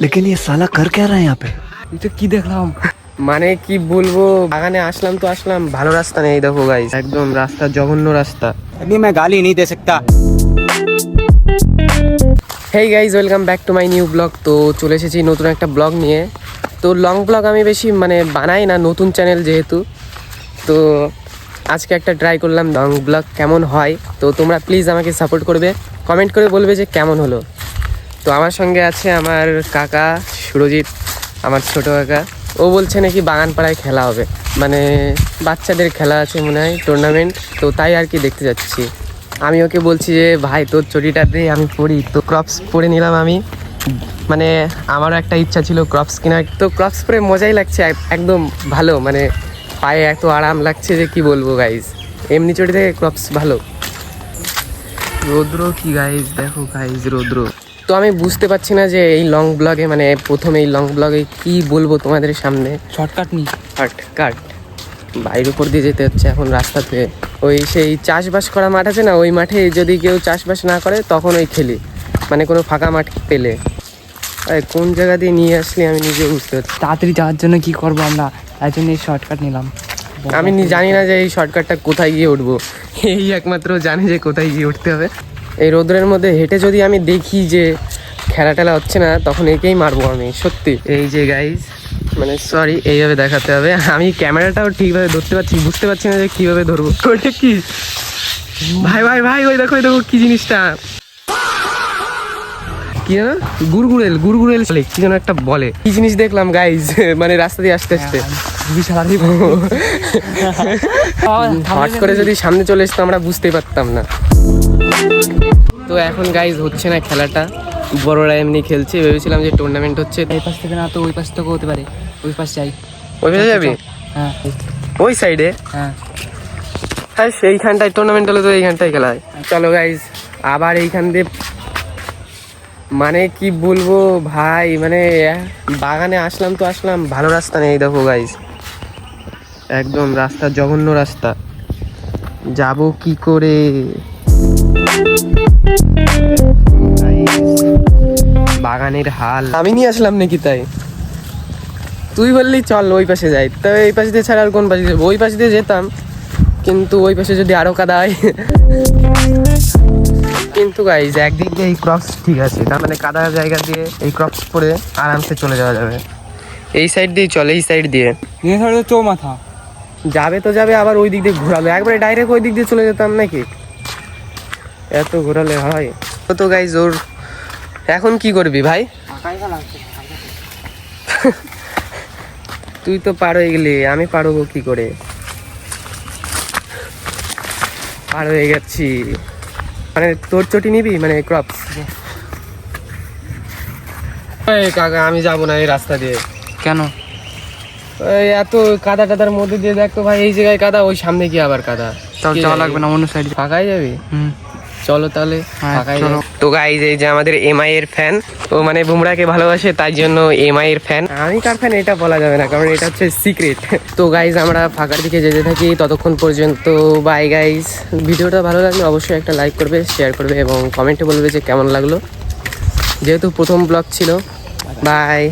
लेकिन ये साला कर क्या रहा है यहाँ पे? এটা কি দেখলাম? মানে কি বলবো, বাগানে আসলাম তো আসলাম, ভালো রাস্তা নেই। দেখো গাইস, একদম রাস্তা জঘন্য রাস্তা। अभी मैं गाली नहीं दे सकता। Hey guys, welcome back to my new blog. তো চলে এসেছি নতুন একটা ব্লগ নিয়ে। তো লং ব্লগ আমি বেশি বানাই না, নতুন চ্যানেল যেহেতু। তো আজকে একটা ট্রাই করলাম লং ব্লগ, কেমন হয়। তো তোমরা প্লিজ আমাকে সাপোর্ট করবে, কমেন্ট করে বলবে যে কেমন হলো। তো আমার সঙ্গে আছে আমার কাকা সুরজিৎ, আমার ছোটো কাকা। ও বলছে নাকি বাগানপাড়ায় খেলা হবে, বাচ্চাদের খেলা আছে মনে হয়, টুর্নামেন্ট। তো তাই আর কি দেখতে যাচ্ছি। আমি ওকে বলছি যে ভাই তোর চটিটা দে, আমি পরি। তো ক্রপস পরে নিলাম আমি, আমারও একটা ইচ্ছা ছিল ক্রপস কেনার। তো ক্রপস পরে মজাই লাগছে, একদম ভালো, পায়ে এত আরাম লাগছে যে কি বলবো গাইজ। এমনি চটি থেকে ক্রপস ভালো। রৌদ্র কি গাইজ, দেখো গাইজ রৌদ্র। তো আমি বুঝতে পারছি না যে এই লং ব্লগে প্রথমে এই লং ব্লগে কি বলবো তোমাদের সামনে। শর্টকাট নি, শর্টকাট বাইরের উপর দিয়ে যেতে হচ্ছে এখন রাস্তাতে। ওই সেই চাষবাস করা মাঠ আছে না, ওই মাঠে যদি কেউ চাষবাস না করে তখন ওই খেলি, কোনো ফাঁকা মাঠ পেলে। কোন জায়গা দিয়ে নিয়ে আসলি আমি নিজে বুঝতে পারছি। তাড়াতাড়ি যাওয়ার জন্য কি করবো আমরা, তাই জন্য এই শর্টকাট নিলাম। আমি জানি না যে এই শর্টকাটটা কোথায় গিয়ে উঠবো, এই একমাত্র জানি যে কোথায় গিয়ে উঠতে হবে। এই রোদ্রের মধ্যে হেঁটে যদি আমি দেখি যে খেলা টেলা হচ্ছে না, তখন একেই মারবো আমি সত্যি। এই যে গাইজ, সরি, এইভাবে দেখাতে হবে। আমি ক্যামেরাটাও ঠিকভাবে ধরতে পারছি, বুঝতে পারছি না যে কীভাবে ধরবো। ওইটা কি ভাই ভাই ভাই, ওই দেখো কি জিনিসটা, কি না, গুড়গুড়েল কি যেন একটা বলে, কি জিনিস দেখলাম গাইজ, রাস্তা দিয়ে আসতে আসতে। হট করে যদি সামনে চলে আসতো আমরা বুঝতেই পারতাম না। তো এখন গাইজ হচ্ছে না খেলাটা, বড়রা এমনি খেলছে। ভেবেছিলাম যে টুর্নামেন্ট হচ্ছে। এই পাশ থেকে না তো ওই পাশ থেকে হতে পারে, ওই পাশ যাই। ওই পাশে যাবি? হ্যাঁ ওই সাইডে? হ্যাঁ হ্যাঁ, সেইখানটায় টুর্নামেন্ট হলে তো এইখানটায় খেলা হয়। চলো গাইজ, আবার এইখান দিয়ে কি বলবো ভাই, বাগানে আসলাম তো আসলাম, ভালো রাস্তা নেই। দেখো গাইজ, একদম রাস্তা জঘন্য রাস্তা, যাব কি করে? বাগানের হাল আমি নিয়ে আসলাম নাকি? তাই তুই বললি চল ওই পাশে যাই, তো এই পাশ দিয়ে ছাড়া আর কোন পাশে যাবো? ওই পাশ দিয়ে যেতাম, কিন্তু ওই পাশে যদি আরো কাদা হয়। কিন্তু গাইজ একদিক দিয়ে এই ক্রপস ঠিক আছে, তার কাদা জায়গা দিয়ে এই ক্রপস পরে আরামসে চলে যাওয়া যাবে। এই সাইড দিয়ে চল, এই সাইড দিয়ে চৌমাথা যাবে তো যাবে, আবার ওই দিক দিয়ে ঘোরালো, একবারে ডাইরেক্ট ওই দিক দিয়ে চলে যেতাম নাকি? এত ঘোরালে হয়? তো গাইজ ওর এখন কি করবি ভাই? তুই তো পার হয়ে গেলি, আমি পারবো কি করে? পার হয়ে গেছি। তোর চটি নিবি, ক্রপস? কাকা আমি যাবো না এই রাস্তা দিয়ে। কেন? ওই এত কাদা টাদার মধ্যে দিয়ে দেখতো ভাই, এই জায়গায় কাদা, ওই সামনে কি আবার কাদা? তাও যাওয়া লাগবে না, অন্য সাইড ফাঁকাই যাবি? চলো তাহলে ফাঁকাই। তো গাইজ এই যে আমাদের এমআই এর ফ্যান, ও বুমরাকে ভালোবাসে, তাই জন্য এমআই এর ফ্যান। আমি কার ফ্যান এটা বলা যাবে না, কারণ এটা হচ্ছে সিক্রেট। তো গাইজ আমরা ফাঁকার দিকে যেতে থাকি ততক্ষণ পর্যন্ত। বাই গাইজ, ভিডিওটা ভালো লাগলে অবশ্যই একটা লাইক করবে, শেয়ার করবে এবং কমেন্টে বলবে যে কেমন লাগলো, যেহেতু প্রথম ব্লগ ছিল। বাই।